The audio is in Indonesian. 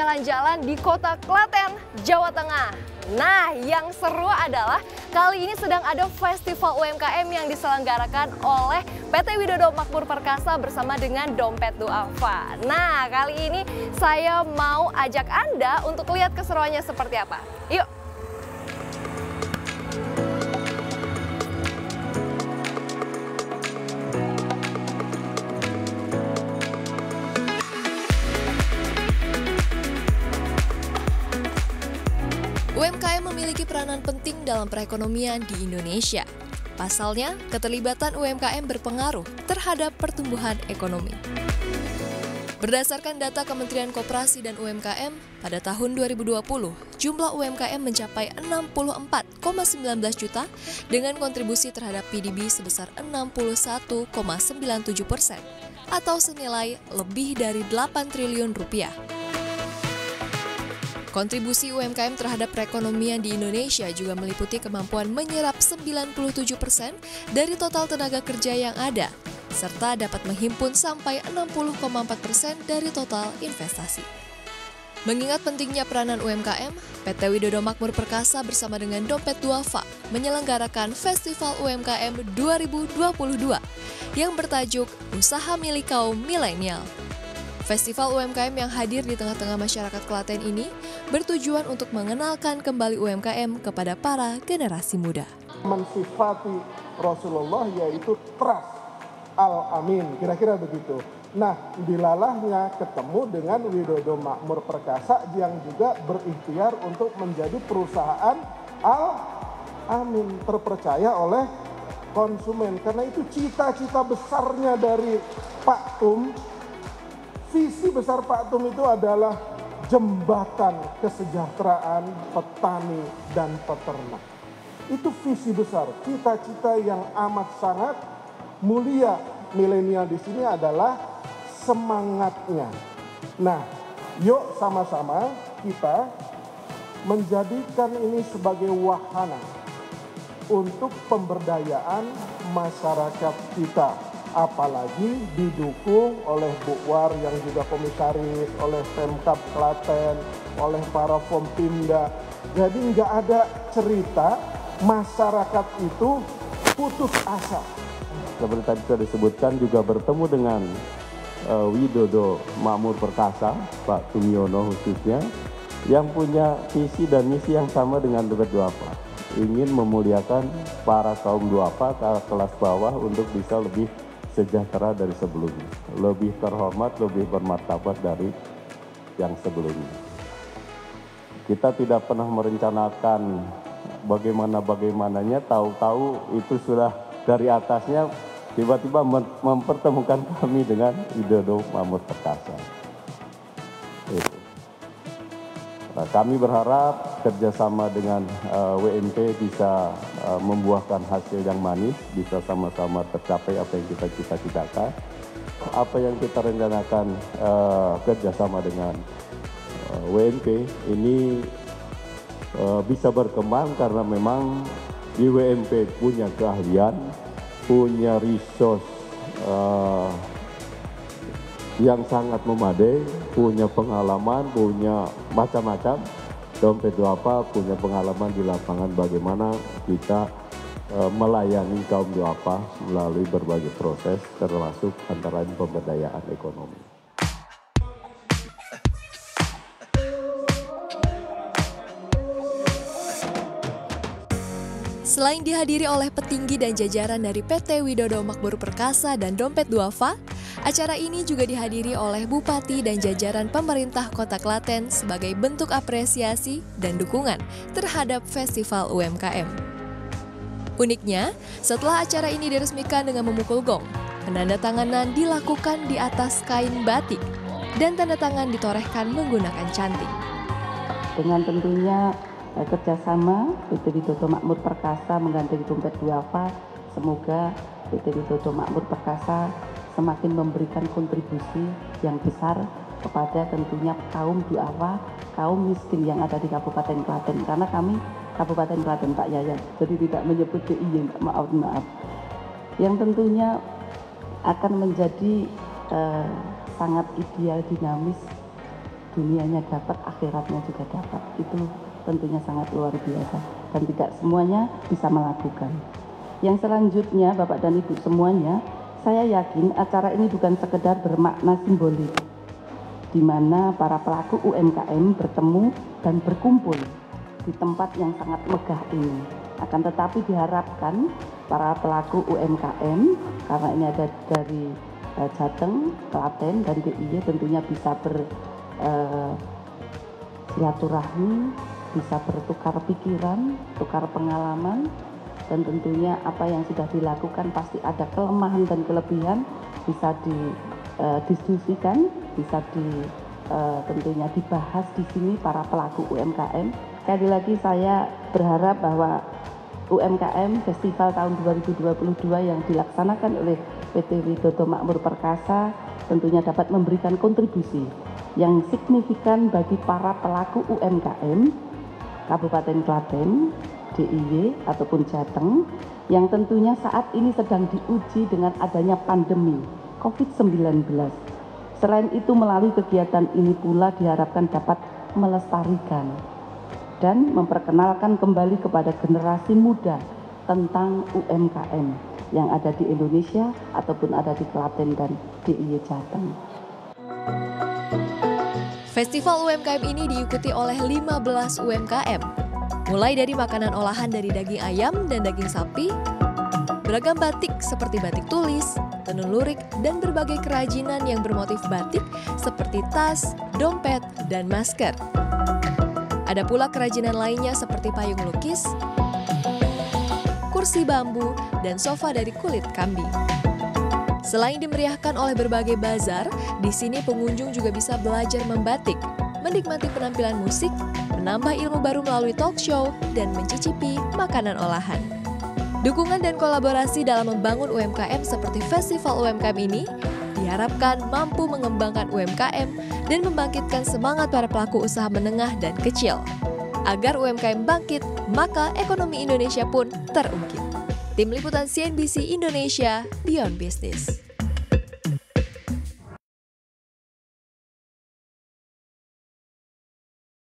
jalan-jalan di kota Klaten, Jawa Tengah. Nah, yang seru adalah kali ini sedang ada festival UMKM yang diselenggarakan oleh PT Widodo Makmur Perkasa bersama dengan Dompet Duafa. Nah, kali ini saya mau ajak Anda untuk lihat keseruannya seperti apa. Yuk! UMKM memiliki peranan penting dalam perekonomian di Indonesia. Pasalnya, keterlibatan UMKM berpengaruh terhadap pertumbuhan ekonomi. Berdasarkan data Kementerian Koperasi dan UMKM, pada tahun 2020, jumlah UMKM mencapai 64,19 juta dengan kontribusi terhadap PDB sebesar 61,97% atau senilai lebih dari 8 triliun rupiah. Kontribusi UMKM terhadap perekonomian di Indonesia juga meliputi kemampuan menyerap 97% dari total tenaga kerja yang ada, serta dapat menghimpun sampai 60,4% dari total investasi. Mengingat pentingnya peranan UMKM, PT Widodo Makmur Perkasa bersama dengan Dompet Duafa menyelenggarakan Festival UMKM 2022 yang bertajuk Usaha Milik Kaum Milenial. Festival UMKM yang hadir di tengah-tengah masyarakat Klaten ini bertujuan untuk mengenalkan kembali UMKM kepada para generasi muda. Mensifati Rasulullah yaitu trust al-amin, kira-kira begitu. Nah, dilalahnya ketemu dengan Widodo Makmur Perkasa yang juga berikhtiar untuk menjadi perusahaan al-amin, terpercaya oleh konsumen. Karena itu cita-cita besarnya dari Pak Tum. Visi besar Pak Tum itu adalah jembatan kesejahteraan petani dan peternak. Itu visi besar, cita-cita yang amat sangat mulia. Milenial di sini adalah semangatnya. Nah, yuk sama-sama kita menjadikan ini sebagai wahana untuk pemberdayaan masyarakat kita. Apalagi didukung oleh Bu War yang juga komisaris, oleh Pemkab Klaten, oleh para Formpimda. Jadi nggak ada cerita masyarakat itu putus asa. Seperti tadi sudah disebutkan, juga bertemu dengan Widodo Makmur Perkasa, Pak Tumiono khususnya, yang punya visi dan misi yang sama dengan Dompet Duafa. Ingin memuliakan para kaum duafa, kelas bawah untuk bisa lebih sejahtera dari sebelumnya, lebih terhormat, lebih bermartabat dari yang sebelumnya. Kita tidak pernah merencanakan bagaimana-bagaimananya, tahu-tahu itu sudah dari atasnya tiba-tiba mempertemukan kami dengan Widodo Makmur Perkasa. Itu. Nah, kami berharap kerjasama dengan WMP bisa membuahkan hasil yang manis, bisa sama-sama tercapai apa yang kita cita-citakan. Apa yang kita rencanakan kerjasama dengan WMP ini bisa berkembang karena memang di WMP punya keahlian, punya resource yang sangat memadai, punya pengalaman, punya macam-macam. Dompet Duafa punya pengalaman di lapangan bagaimana kita melayani kaum duafa melalui berbagai proses, termasuk antara lain pemberdayaan ekonomi. Selain dihadiri oleh petinggi dan jajaran dari PT Widodo Makmur Perkasa dan Dompet Duafa, acara ini juga dihadiri oleh Bupati dan jajaran pemerintah Kota Klaten sebagai bentuk apresiasi dan dukungan terhadap Festival UMKM. Uniknya, setelah acara ini diresmikan dengan memukul gong, penandatanganan dilakukan di atas kain batik dan tanda tangan ditorehkan menggunakan canting. Dengan tentunya kerjasama PT Widodo Makmur Perkasa menggandeng Dompet Duafa, semoga PT Widodo Makmur Perkasa semakin memberikan kontribusi yang besar kepada tentunya kaum duafa, kaum miskin yang ada di Kabupaten Klaten. Karena kami Kabupaten Klaten, Pak Yayan, jadi tidak menyebut DIY, maaf. Yang tentunya akan menjadi sangat ideal, dinamis dunianya dapat, akhiratnya juga dapat. Itu tentunya sangat luar biasa dan tidak semuanya bisa melakukan. Yang selanjutnya, Bapak dan Ibu semuanya, saya yakin acara ini bukan sekedar bermakna simbolik, di mana para pelaku UMKM bertemu dan berkumpul di tempat yang sangat megah ini. Akan tetapi diharapkan para pelaku UMKM, karena ini ada dari Jateng, Klaten, dan DIY, tentunya bisa bersilaturahmi, bisa bertukar pikiran, tukar pengalaman, dan tentunya apa yang sudah dilakukan pasti ada kelemahan dan kelebihan, bisa didiskusikan, bisa tentunya dibahas di sini para pelaku UMKM. Sekali lagi saya berharap bahwa UMKM Festival tahun 2022 yang dilaksanakan oleh PT Widodo Makmur Perkasa tentunya dapat memberikan kontribusi yang signifikan bagi para pelaku UMKM Kabupaten Klaten, DIY ataupun Jateng yang tentunya saat ini sedang diuji dengan adanya pandemi COVID-19. Selain itu, melalui kegiatan ini pula diharapkan dapat melestarikan dan memperkenalkan kembali kepada generasi muda tentang UMKM yang ada di Indonesia ataupun ada di Klaten dan DIY Jateng. Festival UMKM ini diikuti oleh 15 UMKM, mulai dari makanan olahan dari daging ayam dan daging sapi, beragam batik seperti batik tulis, tenun lurik, dan berbagai kerajinan yang bermotif batik seperti tas, dompet, dan masker. Ada pula kerajinan lainnya seperti payung lukis, kursi bambu, dan sofa dari kulit kambing. Selain dimeriahkan oleh berbagai bazar, di sini pengunjung juga bisa belajar membatik, menikmati penampilan musik, menambah ilmu baru melalui talk show, dan mencicipi makanan olahan. Dukungan dan kolaborasi dalam membangun UMKM seperti Festival UMKM ini diharapkan mampu mengembangkan UMKM dan membangkitkan semangat para pelaku usaha menengah dan kecil. Agar UMKM bangkit, maka ekonomi Indonesia pun terungkit. Tim Liputan CNBC Indonesia, Beyond Business.